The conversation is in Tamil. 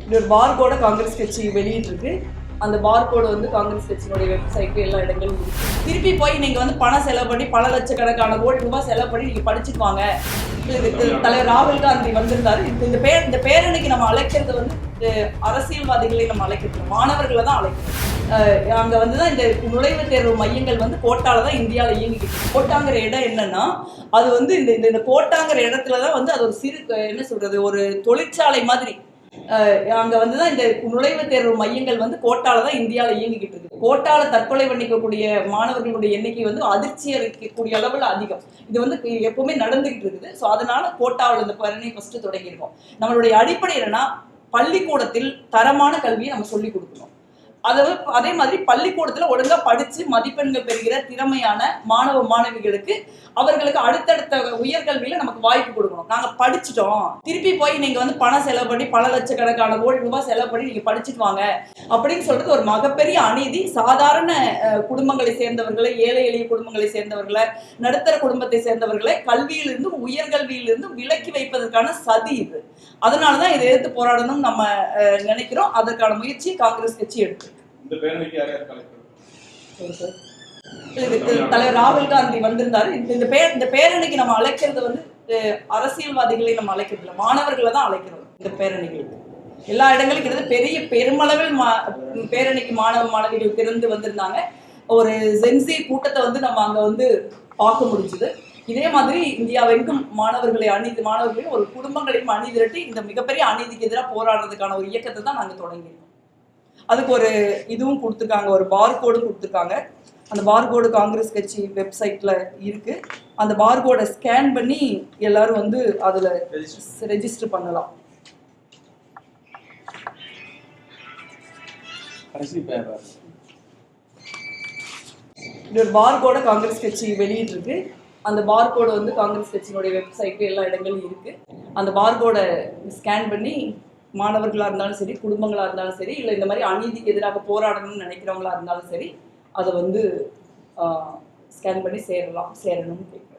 இது ஒரு பார் கோடை காங்கிரஸ் கட்சி வெளியிட்டிருக்கு. அந்த பார் கோடு வந்து காங்கிரஸ் கட்சியினுடைய வெப்சைட் எல்லா இடங்களும் இருக்கு. திருப்பி போய் நீங்க வந்து பணம் செலவு பண்ணி பல லட்சக்கணக்கான கோடி ரூபாய் செலவு பண்ணி நீங்க படிச்சுட்டு வாங்க. தலைவர் ராகுல் காந்தி வந்திருந்தாரு. இந்த பேரணிக்கு நம்ம அழைக்கிறது வந்து அரசியல்வாதிகளை நம்ம அழைக்கிறது மாணவர்களை தான் அழைக்கிறோம். அங்க வந்துதான் இந்த நுழைவுத் தேர்வு மையங்கள் வந்து கோட்டால தான் இந்தியாவில் இயங்கிக்கிட்டு. கோட்டாங்கிற இடம் என்னன்னா, அது வந்து இந்த கோட்டாங்கிற இடத்துலதான் வந்து அது ஒரு சிறு என்ன சொல்றது ஒரு தொழிற்சாலை மாதிரி. அங்க வந்துதான் இந்த நுழைவுத் தேர்வு மையங்கள் வந்து கோட்டால தான் இந்தியாவில் இயங்கிக்கிட்டு இருக்கு. கோட்டால தற்கொலை பண்ணிக்கக்கூடிய மாணவர்களுடைய எண்ணிக்கை வந்து அதிர்ச்சி அளிக்கக்கூடிய அளவில் அதிகம். இது வந்து எப்பவுமே நடந்துகிட்டு இருக்குது. ஸோ அதனால கோட்டாவில் இந்த பேரணி ஃபர்ஸ்ட் தொடங்கியிருக்கோம். நம்மளுடைய அடிப்படை என்னன்னா, பள்ளிக்கூடத்தில் தரமான கல்வியை நம்ம சொல்லிக் கொடுக்கணும். அதே மாதிரி பள்ளிக்கூடத்துல ஒழுங்கா படிச்சு மதிப்பெண்கள் பெறுகிற திறமையான மாணவ மாணவிகளுக்கு அவர்களுக்கு அடுத்தடுத்த உயர்கல்வியில நமக்கு வாய்ப்பு கொடுக்கணும். நாங்க படிச்சுட்டோம், திருப்பி போய் நீங்க வந்து பணம் செலவு பண்ணி பல லட்சக்கணக்கான கோடி ரூபாய் செலவு பண்ணி நீங்க படிச்சுட்டு வாங்க அப்படின்னு சொல்றது ஒரு மிகப்பெரிய அநீதி. சாதாரண குடும்பங்களை சேர்ந்தவர்களை, ஏழை எளிய குடும்பங்களை சேர்ந்தவர்களை, நடுத்தர குடும்பத்தை சேர்ந்தவர்களை கல்வியிலிருந்தும் உயர்கல்வியிலிருந்தும் விலக்கி வைப்பதற்கான சதி இது. அதனாலதான் இதை எதிர்த்து போராடணும் நம்ம நினைக்கிறோம். அதற்கான முயற்சியை காங்கிரஸ் கட்சி எடுத்து தலைவர் ராகுல் காந்தி வந்திருந்தாரு. இந்த பேரணிக்கு நம்ம அழைக்கிறது வந்து அரசியல்வாதிகளை நம்ம அழைக்கிறது இல்லை, மாணவர்களை தான் அழைக்கிறோம். இந்த பேரணிகளுக்கு எல்லா இடங்களும் கிட்ட பெரிய பெருமளவில் பேரணிக்கு மாணவ மாணவிகள் திறந்து வந்திருந்தாங்க. ஒரு ஜென்சி கூட்டத்தை வந்து நம்ம அங்க வந்து பார்க்க முடிஞ்சுது. இதே மாதிரி இந்தியாவெங்கும் மாணவர்களையும் ஒரு குடும்பங்களையும் அணி திரட்டி இந்த மிகப்பெரிய அநீதிக்கு எதிராக போராடுறதுக்கான ஒரு இயக்கத்தை தான் நாங்கள் தொடங்கியிருக்கோம். அதுக்கு ஒரு இதுவும் கொடுத்துருக்காங்க, ஒரு பார்கோடும் கொடுத்துருக்காங்க. அந்த பார்கோடு காங்கிரஸ் கட்சி வெப்சைட்ல இருக்கு. அந்த பார்கோடை ஸ்கேன் பண்ணி எல்லாரும் வந்து அதுல ரெஜிஸ்டர் பண்ணலாம். இது ஒரு பார்கோடை காங்கிரஸ் கட்சி வெளியிட்டிருக்கு. அந்த பார்கோடு வந்து காங்கிரஸ் கட்சியினுடைய வெப்சைட் எல்லா இடங்களும் இருக்கு. அந்த பார்கோடை ஸ்கேன் பண்ணி மாணவர்களாக இருந்தாலும் சரி, குடும்பங்களாக இருந்தாலும் சரி, இல்லை இந்த மாதிரி அநீதிக்கு எதிராக போராடணும்னு நினைக்கிறவங்களா இருந்தாலும் சரி, அதை வந்து ஸ்கேன் பண்ணி சேரணும்னு கேட்குறேன்.